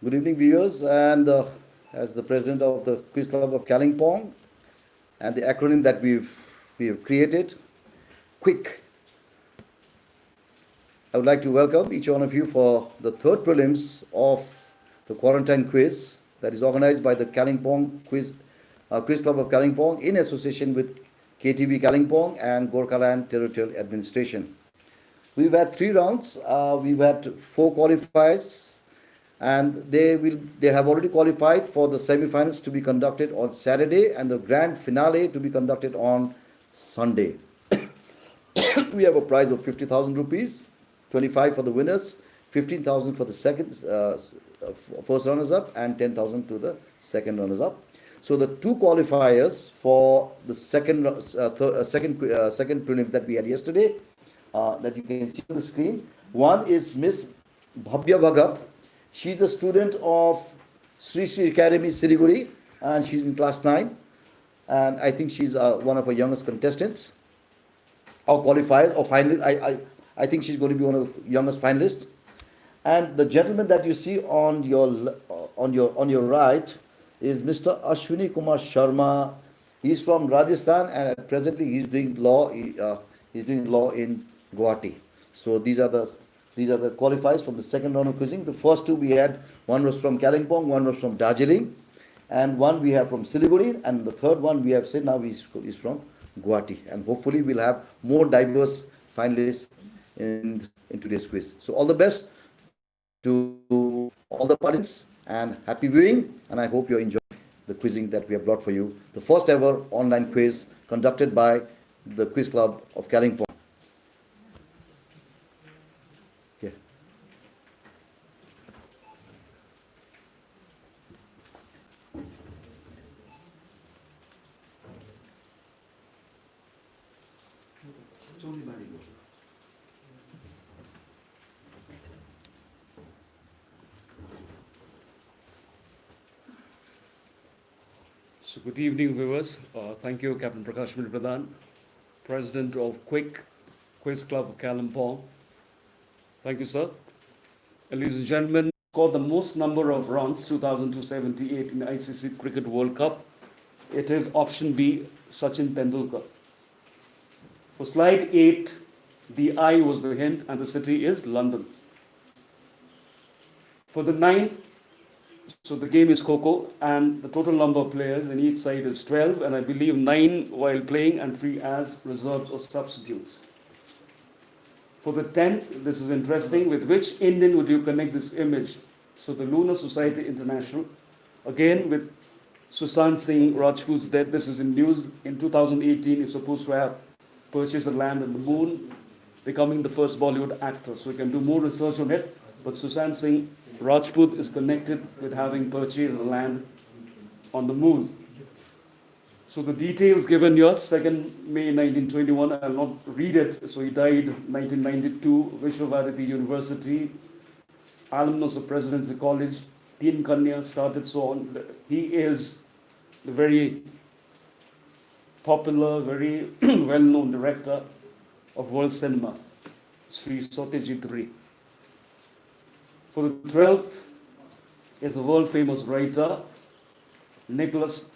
Good evening, viewers. And as the president of the Quiz Club of Kalimpong, and the acronym that we've created, QUICK. I would like to welcome each one of you for the third prelims of the quarantine quiz that is organized by the Quiz Club of Kalimpong in association with KTV Kalimpong and Gorkha Territorial Administration. We've had 3 rounds. We've had 4 qualifiers, and they have already qualified for the semi-finals to be conducted on Saturday and the grand finale to be conducted on Sunday. We have a prize of 50,000 rupees, 25 for the winners, 15,000 for the first runners-up, and 10,000 to the second runners-up. So the 2 qualifiers for the second prelim that we had yesterday, that you can see on the screen. One is Miss Bhavya Bhagat. She's a student of Sri Sri Academy, Siliguri, and she's in class 9. And I think she's one of our youngest contestants, or qualifiers, or finalists. I think she's going to be one of the youngest finalists. And the gentleman that you see on your right is Mr. Ashwini Kumar Sharma. He's from Rajasthan, and presently he's doing law. He's doing law in Guwahati. So these are the qualifiers from the second round of quizzing. The first 2 we had, one was from Kalimpong, one was from Darjeeling, and one we have from Siliguri, and the third one we have said now is from Guwahati. And hopefully we'll have more diverse finalists in today's quiz. So all the best to all the participants and happy viewing, and I hope you enjoy the quizzing that we have brought for you. The first ever online quiz conducted by the Quiz Club of Kalimpong. So good evening, viewers. Thank you, Captain Prakash Pradhan, President of Quiz Club of Kalimpong. Thank you, sir. Ladies and gentlemen, scored the most number of runs, 2,278 in the ICC Cricket World Cup. It is option B, Sachin Tendulkar. For slide 8, the I was the hint, and the city is London. For the 9, so the game is Kho-Kho, and the total number of players in each side is 12, and I believe 9 while playing and 3 as reserves or substitutes. For the 10th, this is interesting, with which Indian would you connect this image? So the Lunar Society International, again with Sushant Singh Rajput's death. This is in news. In 2018, he's supposed to have purchased a land on the moon, becoming the first Bollywood actor. So we can do more research on it, but Sushant Singh Rajput is connected with having purchased land on the moon. So the details given here, 2nd May 1921, I'll not read it. So he died 1992, Vishwavarati University, alumnus of Presidency College, Teen Kanya, started so on. He is the very popular, very well-known director of world cinema, Sri Satyajit Ray. For the 12th is a world-famous writer, Nicholas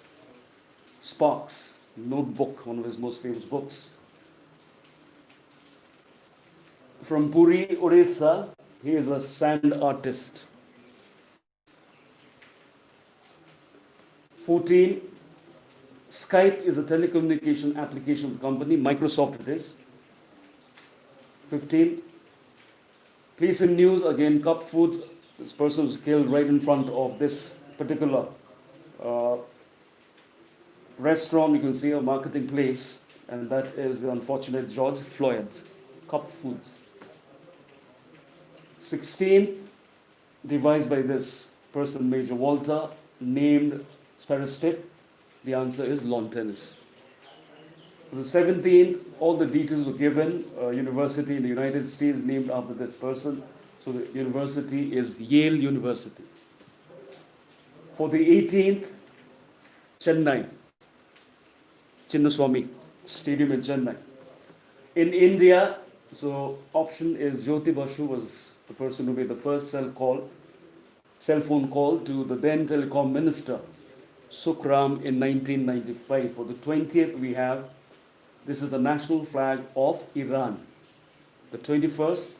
Sparks, Notebook, one of his most famous books. From Puri, Odisha, he is a sand artist. 14, Skype is a telecommunication application company, Microsoft it is. 15, police in news, again, Cup Foods. This person was killed right in front of this particular restaurant. You can see a marketing place, and that is the unfortunate George Floyd, Cup Foods. 16, devised by this person, Major Walter, named Sparrow. The answer is lawn tennis. For the 17th, all the details were given. University in the United States named after this person. So the university is Yale University. For the 18th, Chennai, Chinnaswamy Stadium in Chennai. In India, so option is Jyoti Basu was the person who made the first cell call cell phone call to the then telecom minister, Sukram, in 1995. For the 20th, we have, this is the national flag of Iran. The 21st,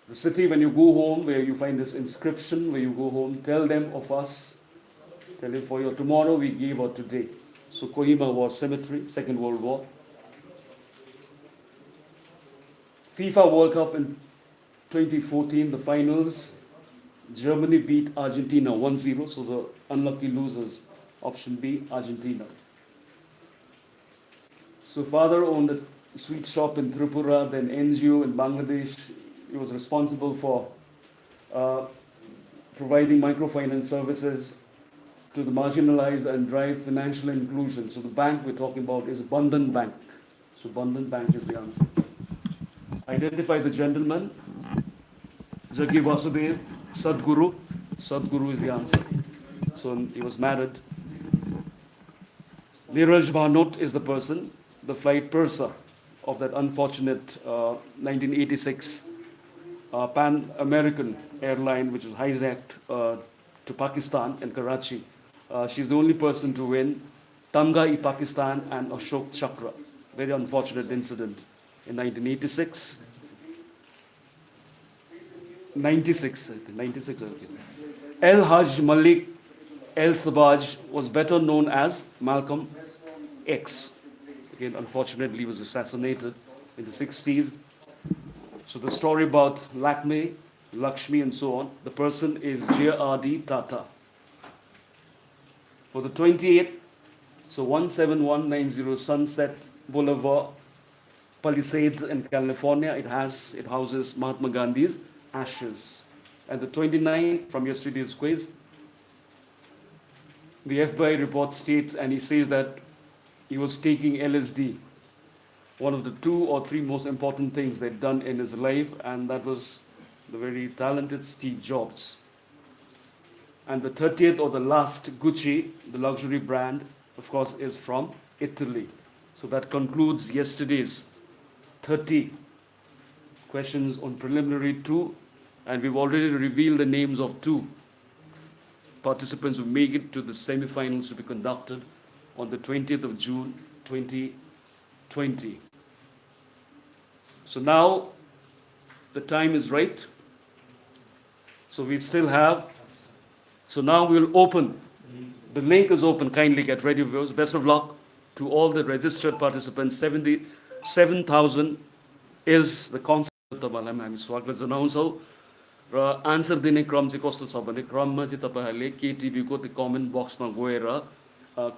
the city, when you go home, where you find this inscription, where you go home, tell them of us, tell them for your tomorrow we gave or today. So Kohima War Cemetery, Second World War. FIFA World Cup in 2014, the finals, Germany beat Argentina 1-0, so the unlucky losers, option B, Argentina. So father owned a sweet shop in Tripura, then NGO in Bangladesh. He was responsible for providing microfinance services to the marginalized and drive financial inclusion. So the bank we're talking about is Bandhan Bank. So Bandhan Bank is the answer. Identify the gentleman. Jaggi Vasudev, Sadhguru. Sadhguru is the answer. So he was married. Neeraj Bhanot is the person, the flight purser of that unfortunate 1986 Pan-American airline, which was hijacked to Pakistan in Karachi. She's the only person to win Tamga-e-Pakistan and Ashok Chakra. Very unfortunate incident in 1986. 96, I think. 96, okay. El Haj Malik El Sabaj was better known as Malcolm X. Again, unfortunately, he was assassinated in the 60s. So the story about Lakme, Lakshmi, and so on, the person is J.R.D. Tata. For the 28th, so 17190 Sunset Boulevard, Palisades in California, it houses Mahatma Gandhi's ashes. And the 29th, from yesterday's quiz, the FBI report states, and he says that he was taking LSD, one of the 2 or 3 most important things they'd done in his life, and that was the very talented Steve Jobs. And the 30th, or the last, Gucci, the luxury brand, of course, is from Italy. So that concludes yesterday's 30 questions on preliminary 2, and we've already revealed the names of 2 participants who make it to the semi-finals to be conducted on the 20th of June 2020. So now the time is right. So we still have, so now we'll open, the link is open, kindly get ready viewers. Best of luck to all the registered participants. 77,000 is the concept तपाईँलाई हामी स्वागत जनाउँछौँ र answer दिने क्रम चाहिँ कस्तो छ भने क्रममा चाहिँ तपाईहरुले केटिभी को त्यो कमेन्ट बक्समा गएर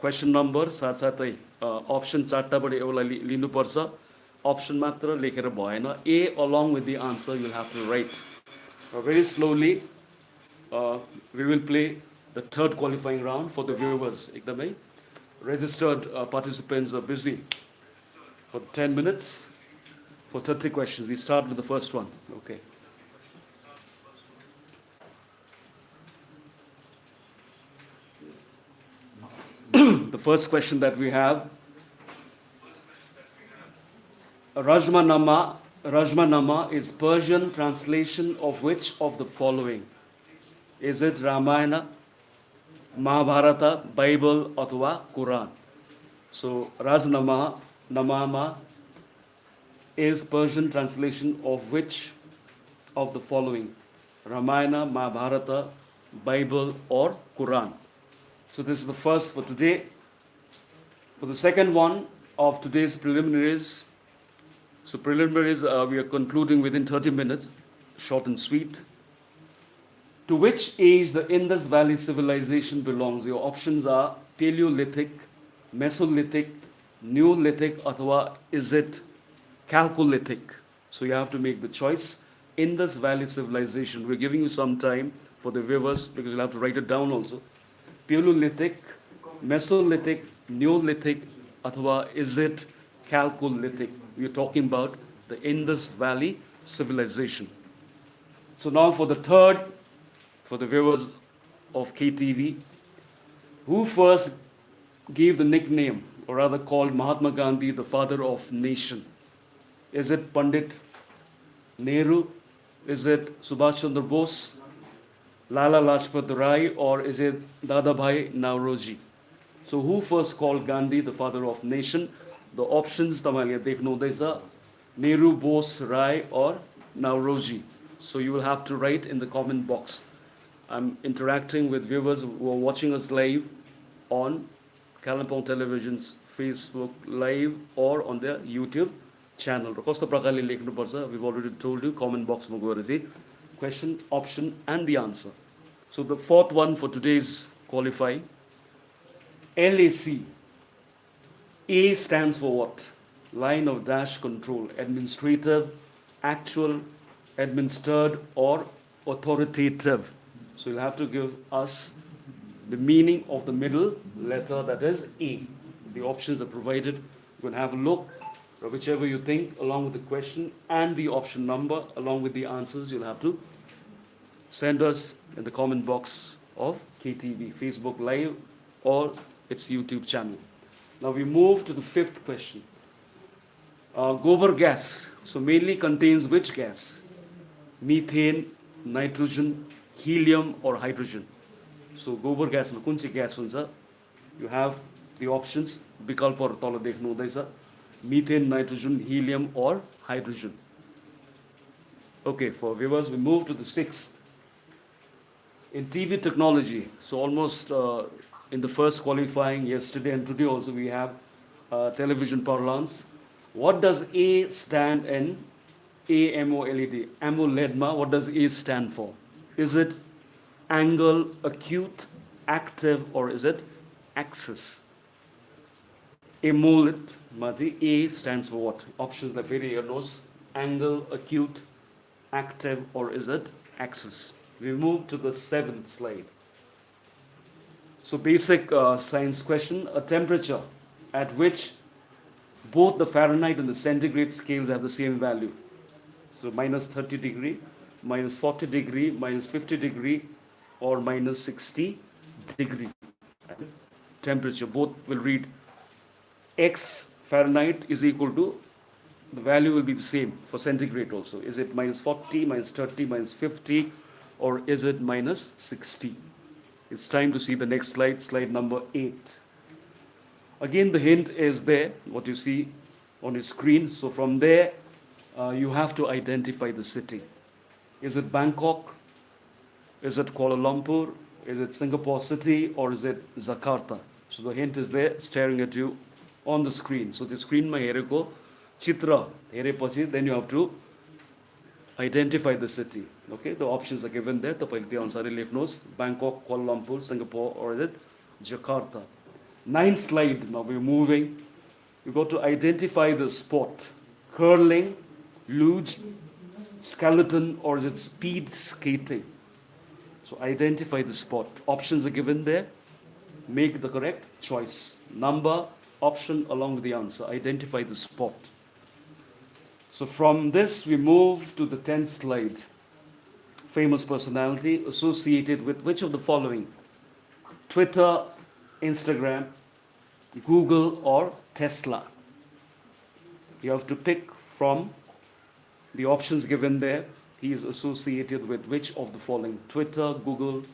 क्वेशन नम्बर साथसाथै अप्सन 4टाबाट एउटा लिनुपर्छ अप्सन मात्र लेखेर भएन ए along with the answer you'll have to write very slowly we will play the third qualifying round for the viewers एकदमै registered participants are busy for 10 minutes for 30 questions. We start with the first one. Okay. The first question that we have, Rajmanama is Persian translation of which of the following? Is it Ramayana, Mahabharata, Bible, अथवा Quran? So Namama is Persian translation of which of the following? Ramayana, Mahabharata, Bible, or Quran? So this is the first for today. For the second one of today's preliminaries, so preliminaries we are concluding within 30 minutes, short and sweet. To which age the Indus Valley civilization belongs? Your options are Paleolithic, Mesolithic, Neolithic, अथवा is it Chalcolithic? So you have to make the choice. Indus Valley civilization. We're giving you some time for the viewers because you'll have to write it down also. Paleolithic, Mesolithic, Neolithic, अथवा is it Chalcolithic? We're talking about the Indus Valley civilization. So now for the third, for the viewers of KTV, who first gave the nickname, or rather called Mahatma Gandhi the father of nation? Is it Pandit Nehru, Is it Subhash Chandra Bose, Lala Lajpat Rai, or is it Dadabhai Nauroji? So who first called Gandhi the father of nation? The options tamale dekhnu huँदैछ Nehru, Bose, Rai, or Nauroji. So you will have to write in the comment box. I'm interacting with viewers who are watching us live on Kalimpong Television's Facebook Live or on their YouTube channel. कस्तो प्रकारले लेख्नुपर्छ? We've already told you, comment box मा गएर चाहिँ question, option and the answer. So the fourth one for today's qualifying, LAC. A stands for what? Line of dash control, administrative, actual, administered, or authoritative. So you'll have to give us the meaning of the middle letter, that is A. The options are provided. You can have a look, or whichever you think, along with the question and the option number, along with the answers, you'll have to send us in the comment box of KTV, Facebook Live, or its YouTube channel. Now we move to the fifth question. Gobar gas, so mainly contains which gas? Methane, nitrogen, helium, or hydrogen? So gobar gas ma कुन चाहिँ gas हुन्छ? You have the options. विकल्पहरु तल देख्नु हुँदैछ. Methane, nitrogen, helium, or hydrogen. Okay, for viewers, we move to the sixth. In TV technology, so almost in the first qualifying yesterday and today also we have television parlance. What does A stand in? AMOLED. AMOLED ma, what does A stand for? Is it angle, acute, active, or is it axis? AMOLED ma चाहिँ A stands for what? Options like very knows angle, acute, active, or is it axis? We move to the seventh slide. So basic science question, a temperature at which both the Fahrenheit and the centigrade scales have the same value. So minus 30 degree, minus 40 degree, minus 50 degree, or minus 60 degree. Temperature, both will read X Fahrenheit is equal to, the value will be the same for centigrade also. Is it minus 40, minus 30, minus 50, or is it minus 60? It's time to see the next slide, slide number 8. Again, the hint is there, what you see on your screen. So from there, you have to identify the city. Is it Bangkok? Is it Kuala Lumpur? Is it Singapore City? Or is it Jakarta? So the hint is there, staring at you on the screen. So the screen ma hereko chitra hereपछि, then you have to identify the city. Okay, the options are given there. तपाईले त्यो अनुसारले लेख्नुहोस्. Bangkok, Kuala Lumpur, Singapore, or is it Jakarta? Ninth slide, now we're moving. You've got to identify the sport. Curling, luge, skeleton, or is it speed skating? So identify the sport. Options are given there. Make the correct choice. Number, option along with the answer. Identify the sport. So from this, we move to the 10th slide. Famous personality associated with which of the following? Twitter, Instagram, Google, or Tesla? You have to pick from the options given there. He is associated with which of the following? Twitter, Google,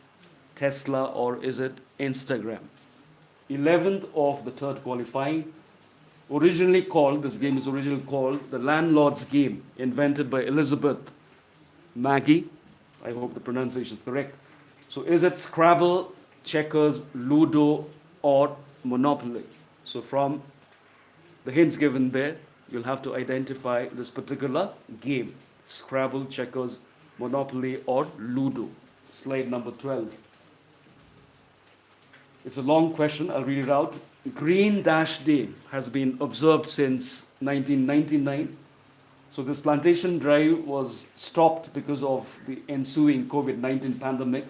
Tesla, or is it Instagram? 11th of the third qualifying. Originally called, this game is originally called the Landlord's Game, invented by Elizabeth Magie. I hope the pronunciation is correct. So is it Scrabble, checkers, Ludo, or Monopoly? So from the hints given there, you'll have to identify this particular game. Scrabble, checkers, Monopoly, or Ludo. Slide number 12. It's a long question, I'll read it out. Green Dash Day has been observed since 1999. So this plantation drive was stopped because of the ensuing COVID-19 pandemic.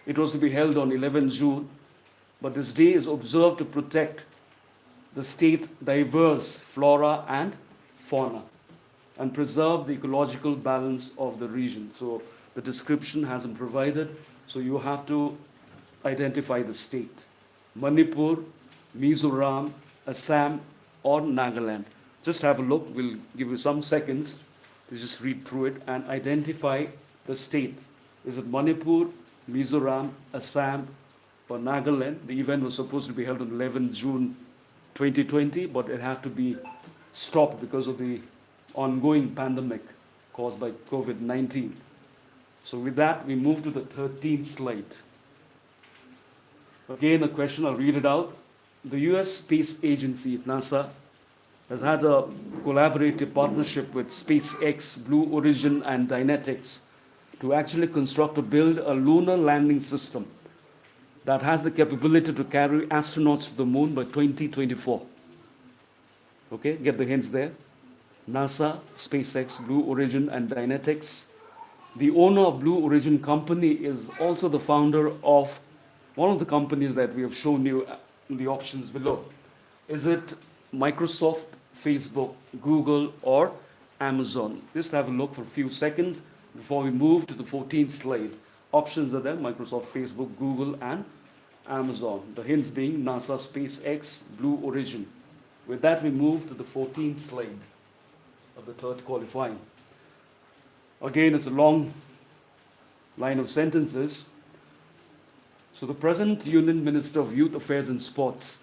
It was to be held on 11 June, but this day is observed to protect the state's diverse flora and fauna and preserve the ecological balance of the region. So the description hasn't provided, so you have to identify the state. Manipur, Mizoram, Assam, or Nagaland. Just have a look, we'll give you some seconds to just read through it and identify the state. Is it Manipur, Mizoram, Assam, or Nagaland? The event was supposed to be held on 11 June 2020, but it had to be stopped because of the ongoing pandemic caused by COVID-19. So with that, we move to the 13th slide. Again, a question, I'll read it out. The US Space Agency, NASA, has had a collaborative partnership with SpaceX, Blue Origin, and Dynetics to actually construct or build a lunar landing system that has the capability to carry astronauts to the moon by 2024. Okay, get the hints there. NASA, SpaceX, Blue Origin, and Dynetics. The owner of Blue Origin company is also the founder of one of the companies that we have shown you in the options below. Is it Microsoft, Facebook, Google, or Amazon? Just have a look for a few seconds before we move to the 14th slide. Options are there: Microsoft, Facebook, Google, and Amazon. The hints being NASA, SpaceX, Blue Origin. With that, we move to the 14th slide of the third qualifying. Again, it's a long line of sentences. So the present Union Minister of Youth Affairs and Sports,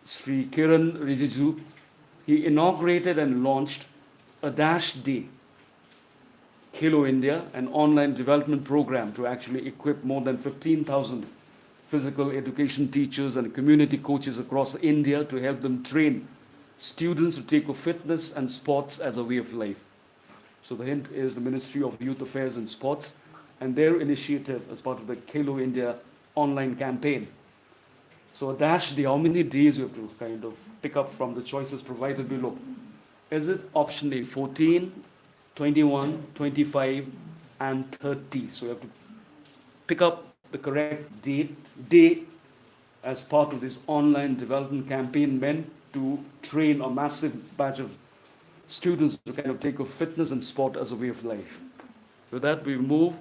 Sri Kiran Rijiju, he inaugurated and launched a Dash Day, Khelo India, an online development program to actually equip more than 15,000 physical education teachers and community coaches across India to help them train students to take up fitness and sports as a way of life. So the hint is the Ministry of Youth Affairs and Sports and their initiative as part of the Khelo India online campaign. So a Dash Day, how many days you have to kind of pick up from the choices provided below? Is it option A, 14, 21, 25, and 30? So you have to pick up the correct day as part of this online development campaign meant to train a massive batch of students to kind of take up fitness and sport as a way of life. With that, we move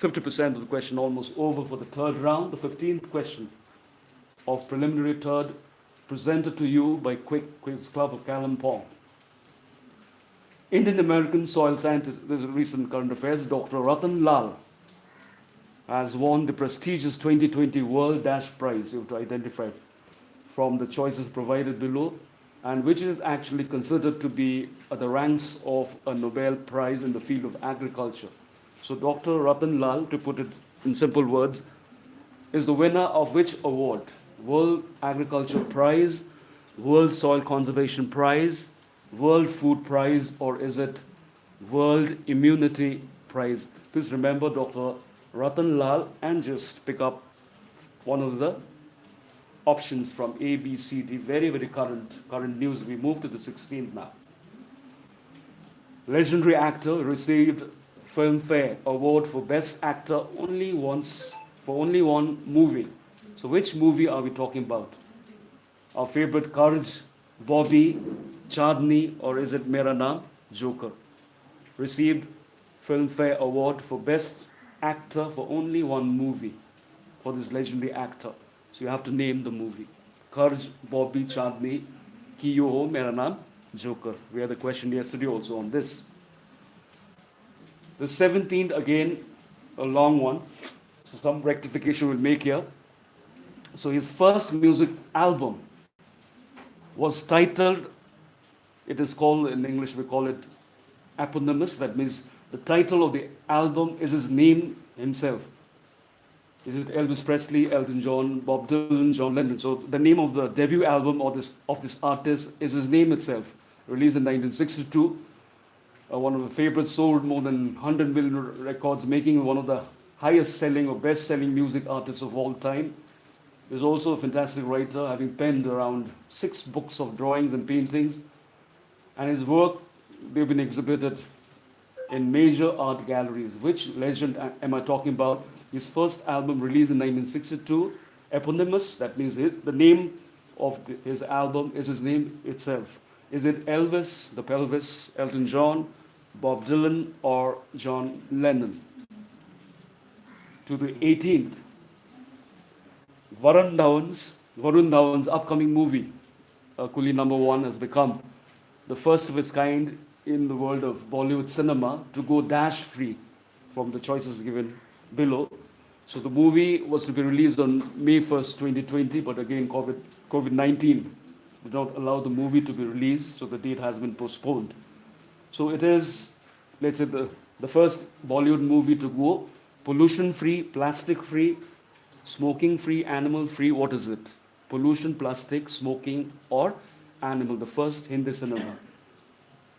50% of the question almost over for the third round. The 15th question of preliminary third presented to you by Quiz Club of Kalimpong. Indian American soil scientist, this is recent current affairs, Dr. Ratan Lal has won the prestigious 2020 World Dash Prize. You have to identify from the choices provided below, and which is actually considered to be at the ranks of a Nobel Prize in the field of agriculture. So Dr. Ratan Lal, to put it in simple words, is the winner of which award? World Agriculture Prize, World Soil Conservation Prize, World Food Prize, or is it World Immunity Prize? Please remember Dr. Ratan Lal and just pick up one of the options from A, B, C, D. Very, very current news. We move to the 16th now. Legendary actor received Filmfare Award for Best Actor only once, for only one movie. So which movie are we talking about? Our favorite Courage, Bobby, Chandni, or is it Mera Naam, Joker? Received Filmfare Award for Best Actor for only one movie for this legendary actor. So you have to name the movie. Courage, Bobby, Chandni, Ki Yo Ho, Mera Naam, Joker. We had a question yesterday also on this. The 17th, again, a long one. So some rectification we'll make here. So his first music album was titled, it is called, in English we call it eponymous. That means the title of the album is his name himself. Is it Elvis Presley, Elton John, Bob Dylan, John Lennon? So the name of the debut album of this artist is his name itself. Released in 1962. One of the favorites, sold more than 100 million records, making him one of the highest selling or best selling music artists of all time. He's also a fantastic writer, having penned around 6 books of drawings and paintings. And his work, they've been exhibited in major art galleries. Which legend am I talking about? His first album released in 1962, eponymous, that means the name of his album is his name itself. Is it Elvis, the pelvis, Elton John, Bob Dylan, or John Lennon? To the 18th, Varun Dhawan's upcoming movie, Coolie #1, has become the first of its kind in the world of Bollywood cinema to go dash free from the choices given below. So the movie was to be released on May 1st, 2020, but again, COVID-19 did not allow the movie to be released, so the date has been postponed. So it is, let's say, the first Bollywood movie to go pollution-free, plastic-free, smoking-free, animal-free. What is it? Pollution, plastic, smoking, or animal. The first Hindi cinema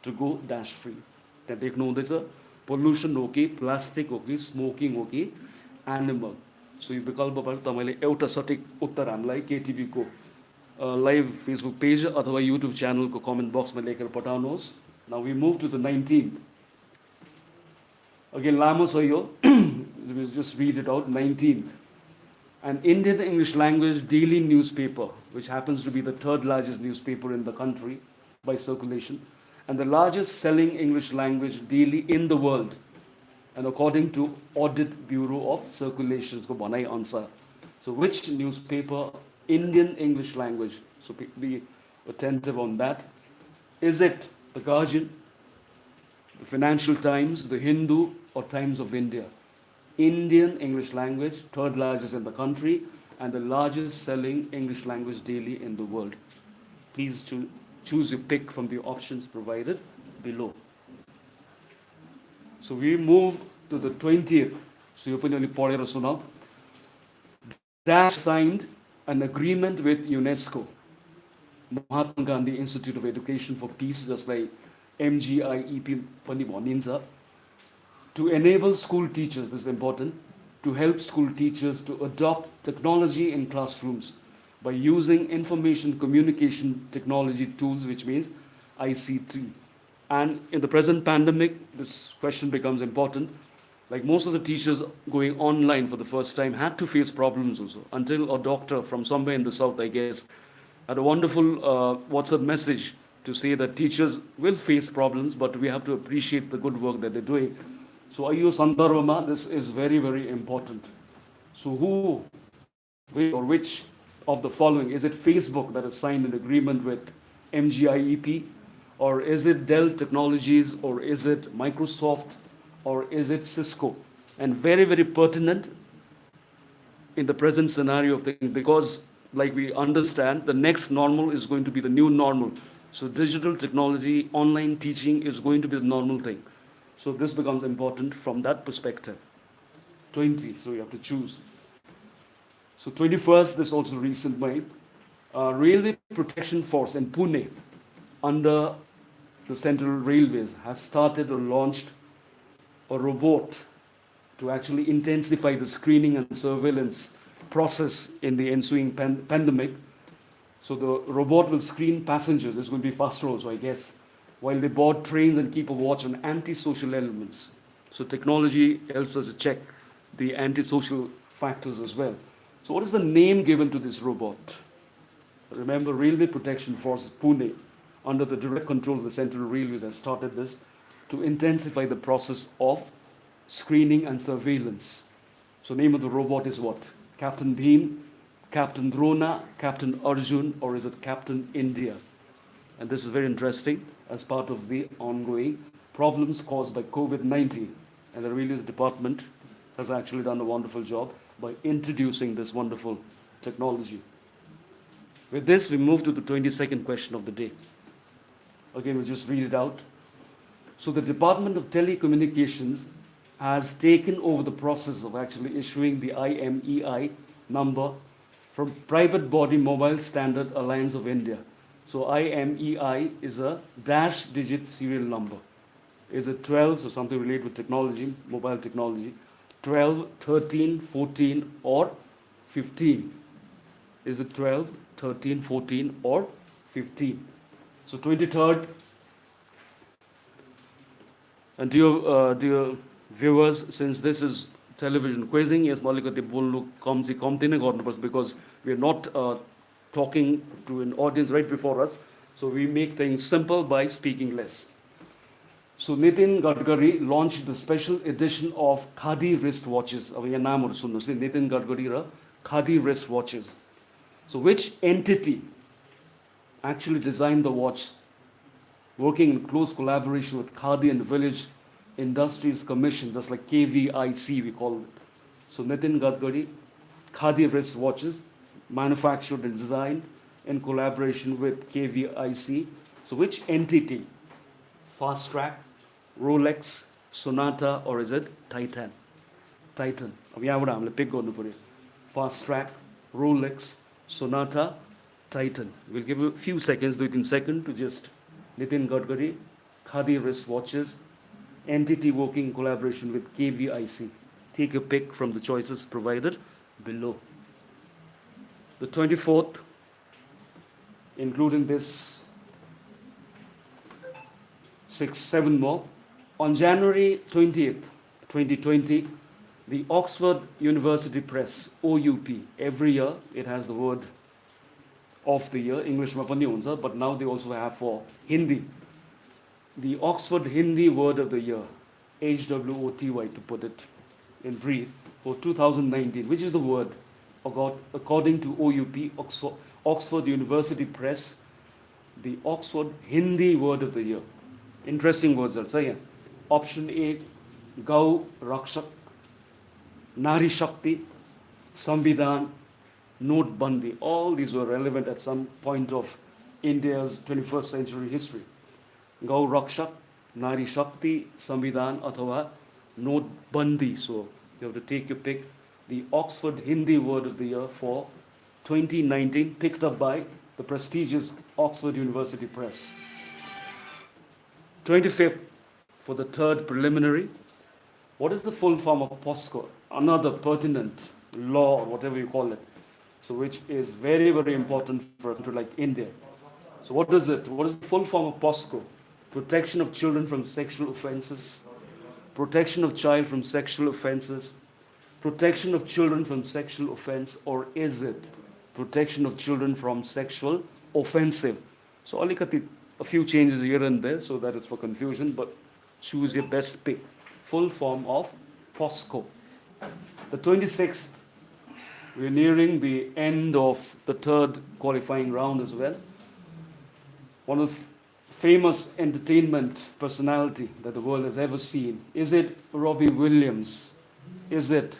to go dash-free. त्यहाँ देख्नु हुँदैछ pollution हो कि plastic हो कि smoking हो कि animal. सो यो विकल्पबाट तपाईँले एउटा सठिक उत्तर हामीलाई केटिभीको लाइभ फेसबुक पेज अथवा युट्युब च्यानलको कमेन्ट बक्समा लेखेर पठाउनुहोस्. Now we move to the 19th. Again लामो छ यो, just read it out. 19th. An Indian English language daily newspaper, which happens to be the third largest newspaper in the country by circulation, and the largest selling English language daily in the world, and according to Audit Bureau of Circulations ko bhanai answer. So which newspaper, Indian English language? So be attentive on that. Is it the Guardian, the Financial Times, the Hindu, or Times of India? Indian English language, third largest in the country, and the largest selling English language daily in the world. Please choose your pick from the options provided below. So we move to the 20th. So you open only Dash signed an agreement with UNESCO, Mahatma Gandhi Institute of Education for Peace, just like MGIEP pani bhanincha, to enable school teachers, this is important, to help school teachers to adopt technology in classrooms by using information communication technology tools, which means ICT. And in the present pandemic, this question becomes important. Like most of the teachers going online for the first time had to face problems also, until a doctor from somewhere in the south, I guess, had a wonderful WhatsApp message to say that teachers will face problems, but we have to appreciate the good work that they're doing. So Ayo Sandarbhama, this is very, very important. So who or which of the following? Is it Facebook that has signed an agreement with MGIEP? Or is it Dell Technologies? Or is it Microsoft? Or is it Cisco? And very, very pertinent in the present scenario of things, because like we understand, the next normal is going to be the new normal. So digital technology, online teaching is going to be the normal thing. So this becomes important from that perspective. 20, so you have to choose. So 21st, this also recent made. Railway Protection Force in Pune, under the Central Railways, has started or launched a robot to actually intensify the screening and surveillance process in the ensuing pandemic. So the robot will screen passengers. It's going to be faster also, I guess, while they board trains and keep a watch on antisocial elements. So technology helps us to check the antisocial factors as well. So what is the name given to this robot? Remember, Railway Protection Force Pune, under the direct control of the Central Railways, has started this to intensify the process of screening and surveillance. So name of the robot is what? Captain Bheem, Captain Drona, Captain Arjun, or is it Captain India? And this is very interesting as part of the ongoing problems caused by COVID-19. And the Railways Department has actually done a wonderful job by introducing this wonderful technology. With this, we move to the 22nd question of the day. Again, we'll just read it out. So the Department of Telecommunications has taken over the process of actually issuing the IMEI number from Private Body Mobile Standard Alliance of India. So IMEI is a dash digit serial number. Is it 12, so something related with technology, mobile technology, 12, 13, 14, or 15? Is it 12, 13, 14, or 15? So 23rd, and dear viewers, since this is television quizzing, yes, malikati bolnu kamsi kamti नै गर्नुपर्छ, because we are not talking to an audience right before us, so we make things simple by speaking less. So Nitin Gadkari launched the special edition of Khadi wristwatches. अब यहाँ नामहरु सुन्नुस् है, Nitin Gadkari raw Khadi wristwatches. So which entity actually designed the watch? working in close collaboration with Khadi and Village Industries Commission, just like KVIC we call it. So Nitin Gadkari, Khadi wristwatches, manufactured and designed in collaboration with KVIC. So which entity? Fast Track, Rolex, Sonata, or is it Titan? Titan. अब यहाँबाट हामीले pick गर्नु पर्यो. Fast Track, Rolex, Sonata, Titan. We'll give you a few seconds, 2-3 seconds to just Nitin Gadkari, Khadi wristwatches, entity working in collaboration with KVIC. Take a pick from the choices provided below. The 24th, including this 6-7 more. On January 20th, 2020, the Oxford University Press, OUP, every year it has the word of the year, English ma pani huncha, but now they also have for Hindi. The Oxford Hindi word of the year, HWOTY to put it in brief, for 2019, which is the word, according to OUP, Oxford University Press, the Oxford Hindi word of the year. Interesting words are saying. Option A, Gau Rakshak, Nari Shakti, Samvidhan, Note Bandi. All these were relevant at some point of India's 21st century history. Gau Rakshak, Nari Shakti, Samvidhan, Athawa, Note Bandi. So you have to take your pick. The Oxford Hindi word of the year for 2019, picked up by the prestigious Oxford University Press. 25th, for the third preliminary. What is the full form of POSCO? Another pertinent law, or whatever you call it, so which is very, very important for a country like India. So what is it? What is the full form of POSCO? Protection of children from sexual offenses, protection of child from sexual offenses, protection of children from sexual offense, or is it protection of children from sexual offensive? So alikati, a few changes here and there, so that is for confusion, but choose your best pick. Full form of POSCO. The 26th, we're nearing the end of the third qualifying round as well. One of the famous entertainment personality that the world has ever seen. Is it Robbie Williams? Is it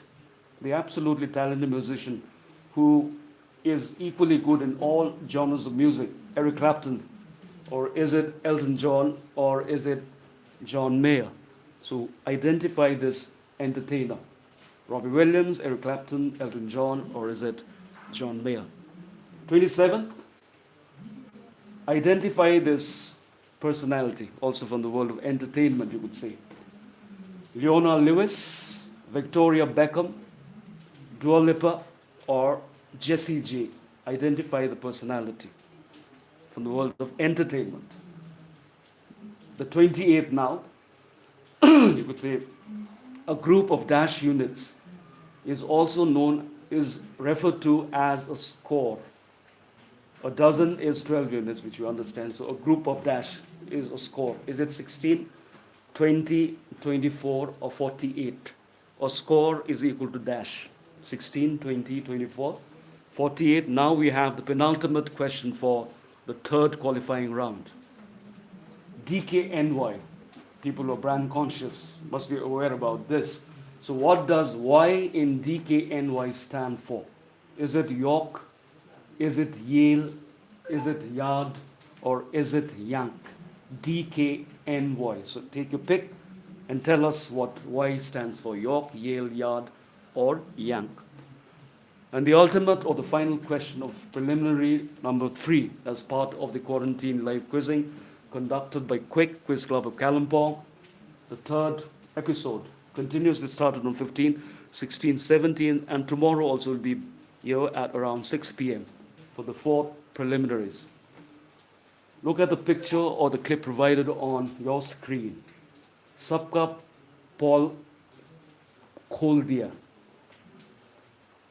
the absolutely talented musician who is equally good in all genres of music, Eric Clapton? Or is it Elton John? Or is it John Mayer? So identify this entertainer. Robbie Williams, Eric Clapton, Elton John, or is it John Mayer? 27. Identify this personality, also from the world of entertainment, you could say. Leona Lewis, Victoria Beckham, Dua Lipa, or Jessie J. Identify the personality from the world of entertainment. The 28th now, you could say, a group of dash units is also known, is referred to as a score. A dozen is 12 units, which you understand. So a group of dash is a score. Is it 16, 20, 24, or 48? A score is equal to dash. 16, 20, 24, 48. Now we have the penultimate question for the third qualifying round. DKNY. People who are brand conscious must be aware about this. So what does Y in DKNY stand for? Is it York? Is it Yale? Is it Yard? Or is it Yank? DKNY. So take your pick and tell us what Y stands for. York, Yale, Yard, or Yank. And the ultimate or the final question of preliminary number 3 as part of the quarantine live quizzing conducted by Quick Quiz Club of Kalimpong. The third episode continues. It started on 15, 16, 17, and tomorrow also will be here at around 6 p.m. for the fourth preliminaries. Look at the picture or the clip provided on your screen. Sabka Paul Khol Diya.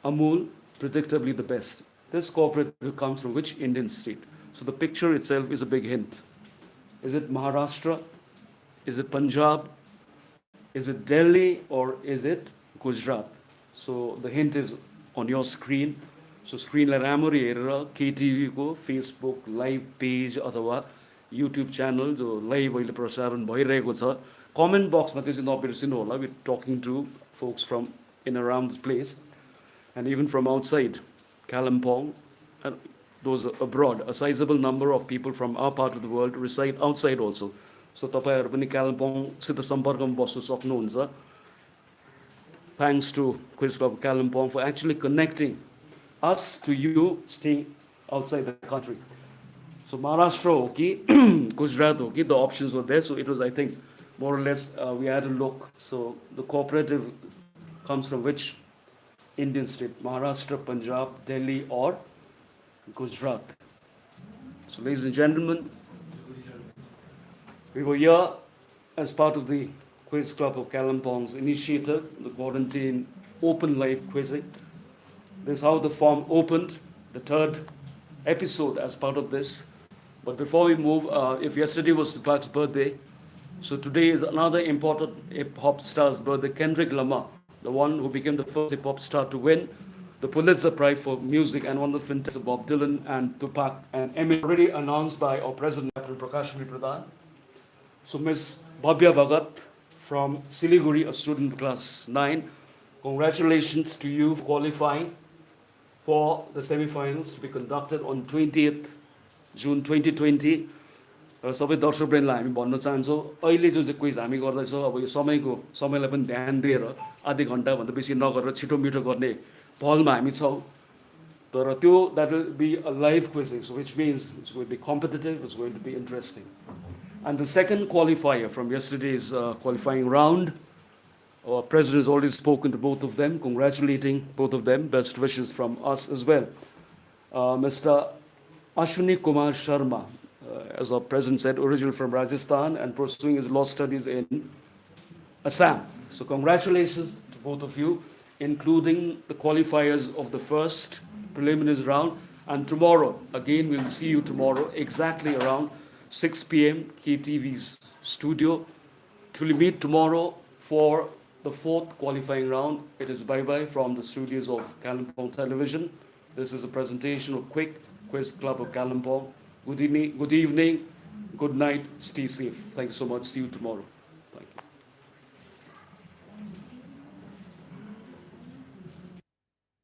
Amul, predictably the best. This cooperative comes from which Indian state? So the picture itself is a big hint. Is it Maharashtra? Is it Punjab? Is it Delhi? Or is it Gujarat? So the hint is on your screen. So screen la ramari herera KTV ko Facebook live page अथवा YouTube channel जो live अहिले प्रसारण भइरहेको छ comment बक्समा त्यो चाहिँ नबिर्सिनु होला with talking to folks from in around this place and even from outside Kalimpong and those abroad, a sizable number of people from our part of the world reside outside also. So तपाईहरु पनि कालिम्पोङसित सम्पर्कमा बस्न सक्नुहुन्छ. Thanks to Quiz Club Kalimpong for actually connecting us to you staying outside the country. So Maharashtra ho ki, Gujarat ho ki, the options were there. So it was, I think, more or less, we had a look. So the cooperative comes from which Indian state? Maharashtra, Punjab, Delhi or Gujarat. So ladies and gentlemen, we were here as part of the Quiz Club of Kalimpong's initiative, the quarantine open live quizzing. This is how the form opened, the third episode as part of this. But before we move, if yesterday was Tupac's birthday, so today is another important hip-hop star's birthday, Kendrick Lamar, the one who became the first hip-hop star to win the Pulitzer Prize for music and one of the fantastic Bob Dylan and Tupac and Eminem, already announced by our president, Captain Prakash Pradhan. So Ms. Bhabya Bhagat from Siliguri, a student class 9, congratulations to you for qualifying for the semi-finals to be conducted on 20th June 2020. सबै दर्शकवृन्दलाई हामी भन्न चाहन्छौँ अहिले जो चाहिँ quiz हामी गर्दैछौँ अब यो समयलाई पनि ध्यान दिएर आधी घन्टाभन्दा बेसी नगरेर छिटो मिठो गर्ने पहलमा हामी छौँ तर त्यो that will be a live quizzing, so which means it's going to be competitive, it's going to be interesting. And the second qualifier from yesterday's qualifying round, our president has already spoken to both of them, congratulating both of them, best wishes from us as well. Mr. Ashwini Kumar Sharma, as our president said, originally from Rajasthan and pursuing his law studies in Assam. So congratulations to both of you, including the qualifiers of the first preliminaries round. And tomorrow, again, we'll see you tomorrow, exactly around 6 p.m. KTV's studio. Till we meet tomorrow for the fourth qualifying round. It is bye-bye from the studios of Kalimpong Television. This is a presentation of Quiz Club of Kalimpong. Good evening, good night, stay safe. Thank you so much. See you tomorrow.